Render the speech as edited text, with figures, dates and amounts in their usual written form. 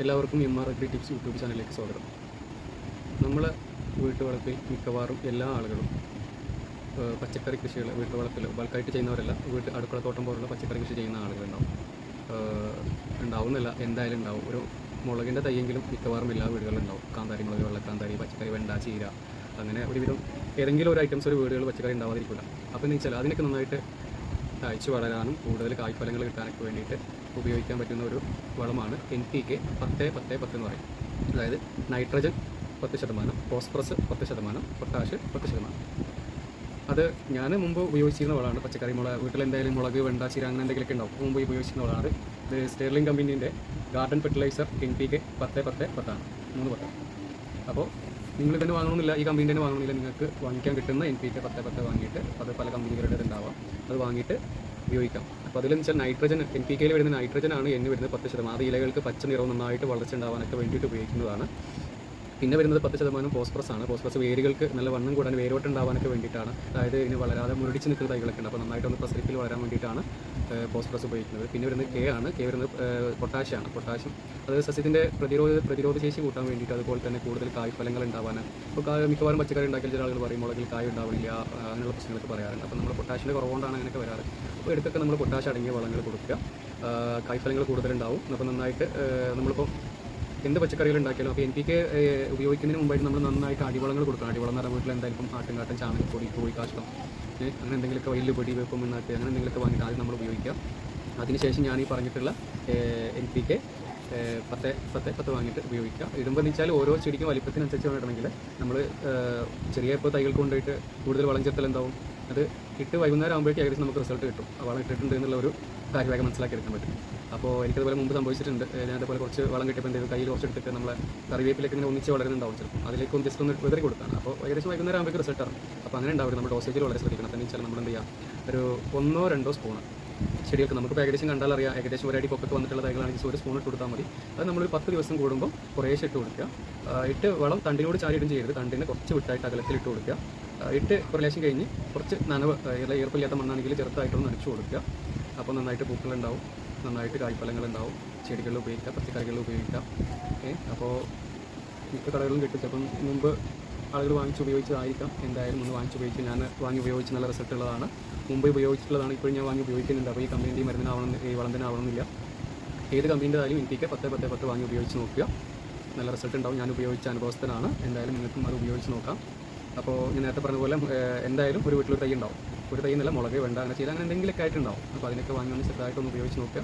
എല്ലാവർക്കും MR Agri tips YouTube ചാനലിലേക്ക് സ്വാഗതം. നമ്മളെ വീട്ടുവളപ്പിൽ മിക്കവാറും എല്ലാ ആളുകളും പച്ചക്കറി കൃഷികൾ വീട്ടുവളപ്പിൽ ബൾക്കായിട്ട് ചെയ്യുന്നവരല്ല, അടുക്കളത്തോട്ടം പോലുള്ള പച്ചക്കറി കൃഷി ചെയ്യുന്ന ആളുകളുണ്ടാവും. ഉണ്ടാവുന്നില്ല, എന്തായാലും ഉണ്ടാവും. ഒരു മുളകിൻ്റെ തൈയെങ്കിലും മിക്കവാറും എല്ലാ വീടുകളിലുണ്ടാവും. കാന്താരി മുളക്, വെള്ളക്കാന്താരി, പച്ചക്കറി, വെണ്ട, ചീര, അങ്ങനെ ഒരുവിധം ഏതെങ്കിലും ഒരു ഐറ്റംസ് ഒരു വീടുകൾ പച്ചക്കറി ഉണ്ടാവാതിരിക്കില്ല. അപ്പോൾ എന്ന് വെച്ചാൽ അതിനൊക്കെ നന്നായിട്ട് കായ്ച്ചു വളരാനും കൂടുതൽ കായ്ഫലങ്ങൾ കിട്ടാനൊക്കെ വേണ്ടിയിട്ട് ഉപയോഗിക്കാൻ പറ്റുന്ന ഒരു വളമാണ് NPK 10-10-10 എന്ന് പറയും. അതായത് നൈട്രജൻ 10%, ഫോസ്ഫറസ് 10%, പൊട്ടാഷ് 10%. അത് ഞാൻ മുമ്പ് ഉപയോഗിച്ചിരുന്ന വളമാണ്. പച്ചക്കറി മുളക് വീട്ടിലെന്തായാലും മുളക്, വെണ്ട, ചീര അങ്ങനെ എന്തെങ്കിലുമൊക്കെ ഉണ്ടാവും. മുമ്പ് ഉപയോഗിച്ചിരുന്ന വളമാണ്. ഇത് സ്റ്റെർലിംഗ് കമ്പനീൻ്റെ ഗാർഡൻ ഫെർട്ടിലൈസർ NPK 10-10-10 3 10. അപ്പോൾ നിങ്ങൾ തന്നെ വാങ്ങണമെന്നില്ല, ഈ കമ്പനി തന്നെ വാങ്ങണമെന്നില്ല, നിങ്ങൾക്ക് വാങ്ങിക്കാൻ കിട്ടുന്ന NPK 10-10 വാങ്ങിയിട്ട്, അത് പല കമ്പനികളുടെ ഉണ്ടാവാം, അത് വാങ്ങിയിട്ട് ഉപയോഗിക്കാം. അപ്പോൾ അതിലെന്ന് വെച്ചാൽ നൈട്രജൻ, NPKയിൽ വരുന്ന നൈട്രജനാണ് വരുന്നത് 10%. അത് ഇലകൾക്ക് പച്ച നിറവും നന്നായിട്ട് വളർച്ച ഉണ്ടാവാനൊക്കെ വേണ്ടിയിട്ട് ഉപയോഗിക്കുന്നതാണ്. പിന്നെ വരുന്നത് 10% ഫോസ്ഫറസ് ആണ്. ഫോസ്ഫറസ് വേരുകൾക്ക് നല്ല വണ്ണം കൂടാൻ, വേരോട്ട് ഉണ്ടാവാനൊക്കെ വേണ്ടിയിട്ടാണ്. അതായത് ഇതിന് വളരാതെ മുരടിച്ച് നിൽക്കുന്ന തൈകളൊക്കെ ഉണ്ട്, അപ്പോൾ നന്നായിട്ടൊന്ന് പ്രസരിപ്പിൽ വളരാൻ വേണ്ടിയിട്ടാണ് ഫോസ്ഫറസ് ഉപയോഗിക്കുന്നത്. പിന്നെ വരുന്നത് K ആണ്. K വരുന്നത് പൊട്ടാഷ്യാണ്. പൊട്ടാഷ്യം അത് സസ്യത്തിൻ്റെ പ്രതിരോധ ശേഷി കൂട്ടാൻ വേണ്ടിയിട്ട്, അതുപോലെ തന്നെ കൂടുതൽ കായ്ഫലങ്ങൾ ഉണ്ടാവാൻ. ഇപ്പോൾ മിക്കവാറും പച്ചക്കറി ഉണ്ടാക്കിയ ചില ആളുകൾ പറയും മുളകിൽ കായ് ഉണ്ടാവില്ല, അങ്ങനെയുള്ള പ്രശ്നങ്ങളൊക്കെ പറയാറുണ്ട്. അപ്പോൾ നമ്മൾ പൊട്ടാഷിൻ്റെ കുറവുകൊണ്ടാണ് അങ്ങനെയൊക്കെ വരാറ്. അപ്പോൾ എടുത്തൊക്കെ നമ്മൾ പൊട്ടാഷ് അടങ്ങിയ വളങ്ങൾ കൊടുക്കുക, കായ്ഫലങ്ങൾ കൂടുതലുണ്ടാവും. അപ്പോൾ നന്നായിട്ട് നമ്മളിപ്പോൾ എന്ത് പച്ചക്കറികൾ ഉണ്ടാക്കിയാലും അപ്പോൾ NPK ഉപയോഗിക്കുന്നതിന് മുമ്പായിട്ട് നമ്മൾ നന്നായിട്ട് അടിവളങ്ങൾ കൊടുക്കണം. അടിവളം എന്ന് പറഞ്ഞാൽ വീട്ടിൽ എന്തായാലും ആട്ടുംകാട്ടൻ, ചാണകപ്പൊടി, കോഴിക്കാഷ്ടം, അങ്ങനെ എന്തെങ്കിലുമൊക്കെ വയലുപൊടി, വേപ്പം പിണ്ണാക്ക്, അങ്ങനെ എന്തെങ്കിലുമൊക്കെ വാങ്ങിയിട്ട് ആദ്യം നമ്മൾ ഉപയോഗിക്കാം. അതിനുശേഷം ഞാൻ ഈ പറഞ്ഞിട്ടുള്ള NPK 10-10-10 വാങ്ങിയിട്ട് ഉപയോഗിക്കുക. ഇടുമ്പോൾ എന്ന് വെച്ചാൽ ഓരോ ചെടിക്കും വലിപ്പത്തിനനുസരിച്ച് വേണമെങ്കിൽ നമ്മൾ ചെറിയ ഇപ്പോൾ തൈകൾക്ക് കൊണ്ടുപോയിട്ട് കൂടുതൽ വളം ചേർത്തൽ എന്താവും, അത് ഇട്ട് വൈകുന്നേരം ആകുമ്പോഴേക്കും ഏകദേശം നമുക്ക് റിസൾട്ട് കിട്ടും. വളം ഇട്ടിട്ടുണ്ട് എന്നുള്ള ഒരു കാര്യമായിട്ട് മനസ്സിലാക്കി എടുക്കാൻ പറ്റും. അപ്പോൾ എനിക്കതുപോലെ മുമ്പ് സംഭവിച്ചിട്ടുണ്ട്. ഞാൻ അതുപോലെ കുറച്ച് വളം കിട്ടിയപ്പോൾ എൻ്റെ കയ്യിൽ കുറച്ച് എടുത്തിട്ട് നമ്മളെ കറിവേപ്പിലേക്ക് ഇങ്ങനെ ഒന്നിച്ച് വളരുന്നുണ്ടാവും ചിലപ്പോൾ, അതിലേക്ക് ഒന്ന് ജസ്റ്റ് ഒന്ന് വിതറി കൊടുത്താണ്. അപ്പോൾ ഏകദേശം വൈകുന്നേരം ആകുമ്പോഴേക്കും റിസൾട്ട് ആണ്. അപ്പോൾ അങ്ങനെ ഉണ്ടാവും. നമ്മൾ ഡോസേജിൽ വളരെ ശ്രദ്ധിക്കണം. എന്ന് വെച്ചാൽ നമ്മൾ എന്ത് ചെയ്യുക, ഒരു 1-2 സ്പൂൺ ചെടികൾക്ക് നമുക്ക് ഏകദേശം കണ്ടാൽ അറിയാം, ഏകദേശം ഒരടി പൊക്കത്ത് വന്നിട്ടുള്ള തൈകളാണെങ്കിൽ ഒരു സ്പൂൺ ഇട്ട് കൊടുത്താൽ മതി. അത് നമ്മളൊരു 10 ദിവസം കൂടുമ്പോൾ കുറേശ്ശെ ഇട്ട് കൊടുക്കുക. വളം തണ്ടിനോട് ചാരിയിടും ചെയ്യരുത്, തണ്ടിനെ കുറച്ച് വിട്ടായിട്ട് അകലത്തിൽ ഇട്ട് കൊടുക്കുക. ഒരു ലേശം കഴിഞ്ഞ് കുറച്ച് നനവ്, ഈർപ്പില്ലാത്ത മണ്ണാണെങ്കിൽ ചെറുതായിട്ടൊന്ന് നനച്ചു കൊടുക്കുക. അപ്പോൾ നന്നായിട്ട് പൂക്കളുണ്ടാവും, നന്നായിട്ട് കായ്ഫലങ്ങളുണ്ടാവും. ചെടികളിൽ ഉപയോഗിക്കാം, പച്ചക്കറികളിൽ ഉപയോഗിക്കാം. അപ്പോൾ മിക്ക കടകളിലും കിട്ടും. ചിലപ്പം മുമ്പ് ആളുകൾ വാങ്ങിച്ച് ഉപയോഗിച്ചതായിരിക്കാം. എന്തായാലും ഒന്ന് വാങ്ങിച്ച് ഉപയോഗിച്ച്, ഞാൻ വാങ്ങി ഉപയോഗിച്ച് നല്ല റിസൾട്ട് ഉള്ളതാണ്. മുമ്പ് ഉപയോഗിച്ചിട്ടുള്ളതാണ്, ഇപ്പോഴും ഞാൻ വാങ്ങി ഉപയോഗിക്കുന്നുണ്ട്. അപ്പോൾ ഈ കമ്പനീൻ്റെ ഈ വളം തന്നെ ആവണമെന്നില്ല. ഏത് കമ്പനീൻ്റെ ആയാലും NPK 10-10-10 വാങ്ങി ഉപയോഗിച്ച് നോക്കുക, നല്ല റിസൾട്ട് ഉണ്ടാവും. ഞാൻ ഉപയോഗിച്ച അനുഭവസ്ഥനാണ്. എന്തായാലും നിങ്ങൾക്കും അത് ഉപയോഗിച്ച് നോക്കാം. അപ്പോൾ ഞാൻ നേരത്തെ പറഞ്ഞ പോലെ എന്തായാലും ഒരു വീട്ടിലൊരു തൈ ഉണ്ടാവും. ഒരു തൈ എന്നല്ല, മുളക്, വെണ്ട, അങ്ങനെ ചെയ്ത് അങ്ങനെ എന്തെങ്കിലുമൊക്കെ ആയിട്ടുണ്ടാവും. അപ്പോൾ അതിനൊക്കെ വാങ്ങി ഒന്ന് ചെറുതായിട്ടൊന്ന് ഉപയോഗിച്ച് നോക്കുക.